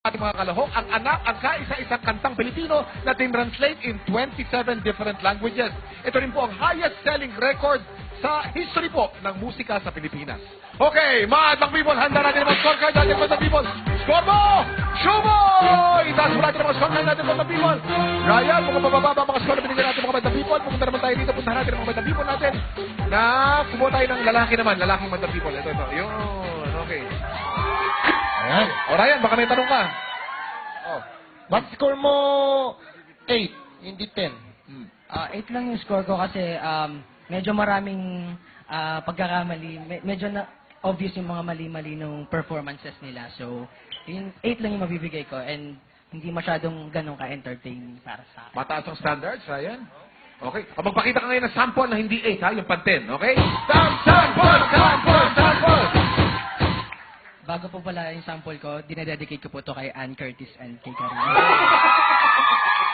ating mga kalahok, ang anak, ang kaisa-isang kantang Pilipino na tinranslate in 27 different languages. Ito rin po ang highest selling record sa history po ng musika sa Pilipinas. Okay, mga Adbang People, handa natin ang mga scorecard natin, mga People. Score mo! Show mo! Itaas mo natin ang mga scorecard natin, mga People. Ryan, mukhang mabababa ang mga score na binigyan natin, mga People. Pupunta naman tayo dito, puntahan natin ang mga People natin na kumuha tayo ng lalaki naman, lalaking mga People. Ito. Yun, okay. Ayan. O Ryan, baka may tanong ka. Oh. Ba't score mo 8, hindi 10? 8 lang yung score ko kasi medyo maraming pagkakamali. Medyo na obvious yung mga mali-mali ng performances nila. So, yung 8 lang yung mabibigay ko and hindi masyadong ganun ka-entertaining para sa akin. Mataas ang standards, Ryan. Okay. O, magpakita ka ngayon ng sample na hindi 8, ha? Yung pan 10, okay? Sample! Bago po pala yung sample ko, dinededicate ko po to kay Ann Curtis and kay Karina.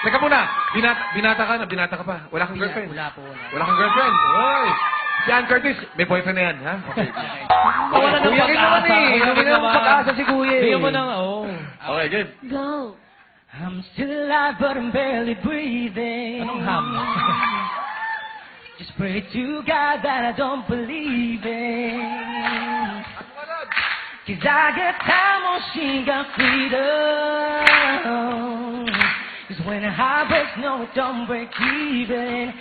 Teka muna, binata ka pa. Wala kang girlfriend? Wala po. Wala kang girlfriend? Oy! Si Ann Curtis, may boyfriend na yan, ha? Okay. Wala nang Kuya, pag-asa. Hindi na pag-asa si Kuya. Bigyan mo ng, Okay, good. Go. I'm still alive but I'm barely breathing. Anong ham? Just pray to God that I don't believe in. 'Cause I got time or she got freedom. 'Cause when the heart breaks, no, it don't break even.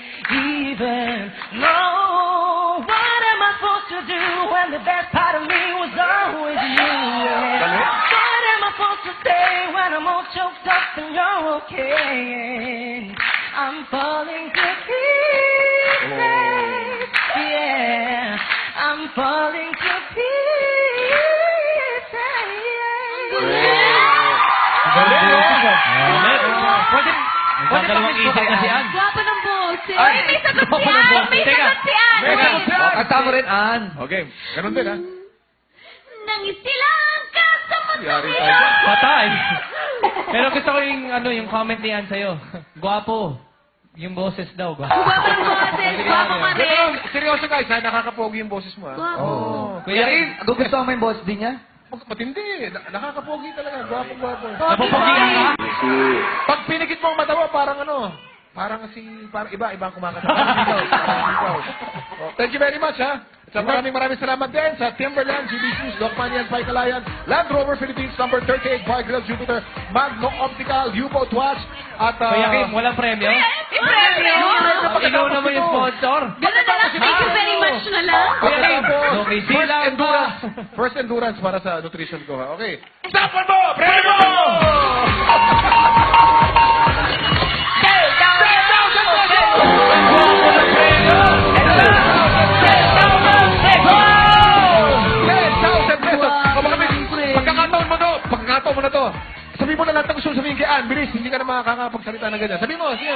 No, what am I supposed to do when the best part of me was always you? What am I supposed to say when I'm all choked up and you're okay? I'm falling to pieces, yeah. I'm falling to pieces. Pwede pa isip na si Ann. Guwapo ng boses. Ay, May sagot guwapo si ng Ann. boses. May Teka. sagot si Ann. May sagot si Ann. Kanta mo rin, Ann. Okay, ganun din, ha? Nangisilang ka sa Yari pagkakita. tayo. Patay. Pero gusto ko yung comment ni Ann sa'yo. Gwapo. Yung boses daw. Guwapo ng boses. Guwapo ka rin. Pero, seryoso guys, ha? Nakakapogi yung boses mo, ha? Guwapo. Kuya Rin, Gusto mo yung boss din niya? Matindi. Nakakapogi talaga. Gwapo. napapagihan ka? Pag pinigit mo ang mata mo, parang parang iba ang kumakatawa. Parang ikaw. Oh, thank you very much, ha? Sa maraming salamat din sa Timberland, GB Shoes, Lokmanian, Pike Alliance, Land Rover Philippines, number 38, Bike Jupiter, Magno Optical, U-Boat Watch, at... Kuya Kim, walang premyo? Yung premyo. Ikaw naman yung sponsor. Ganun na lang. Thank you very much na lang. Kuya Kim, okay, silang pa. First endurance para sa nutrition ko, ha? Okay. Sample mo! Premyo mo! Pagkakataon mo na to. Sabihin mo na lahat ng gusto sabihin kay Ann. Bilis, hindi ka na makakapagsalita na ganyan. Sabihin mo, sige.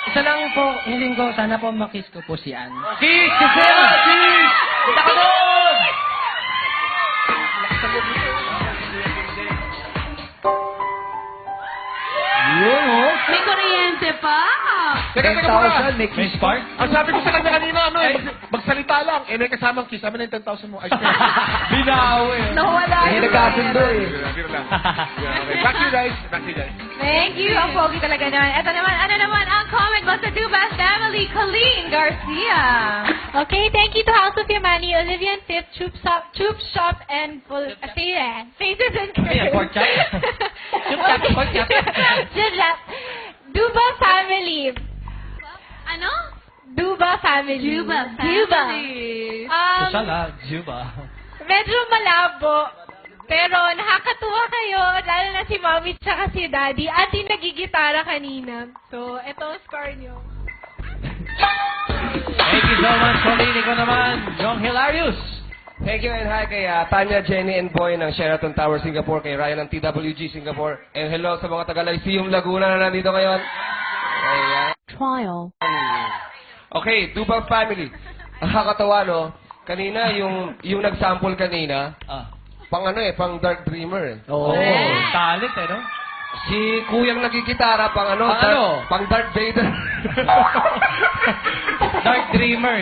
Isa lang po, hiling ko, sana po makiss ko po si Ann. Kiss! Gisela! Kiss! Kita ka doon! Yun, oh. May kuryente pa. Teka muna. 10,000, make May you spark? Ang sabi ko sa kanya kanina, magsalita lang. Eh, may kasamang kiss. Sabi na yung 10,000 mo. Ay, Binawi. Nawala May nagkasundo eh. Biro lang. Okay. Back to you guys. Thank you. Ang pogi talaga naman. Ito naman, ano naman ang comment mo sa Dubas family, Colleen Garcia. Okay, thank you to House of Yamani, Olivia and Fifth, Troop Shop, and Faces and Ayan, pork chop. Pork chop. Troop Shop. Duba family. Ano? Duba family. Juba Duba. family. Social Juba. Medyo malabo. Pero nakakatuwa kayo, lalo na si Mommy tsaka si Daddy, at yung nagigitara kanina. So, eto ang score nyo. Thank you so much, Colleen. Ikaw naman, yung hilarious. Thank you and hi kay Tanya, Jenny, and Boy ng Sheraton Tower, Singapore, kay Ryan ng TWG, Singapore, and hello sa mga taga Lyceum, Laguna na nandito ngayon. Ayan. Trial. Okay, Dubang family. Nakakatawa, no? Kanina, yung nag-sample kanina, pang pang Dark Dreamer eh. Oo. Talent no? Si Kuyang nagigitara pang Pang pang Darth Vader. Dark Dreamer.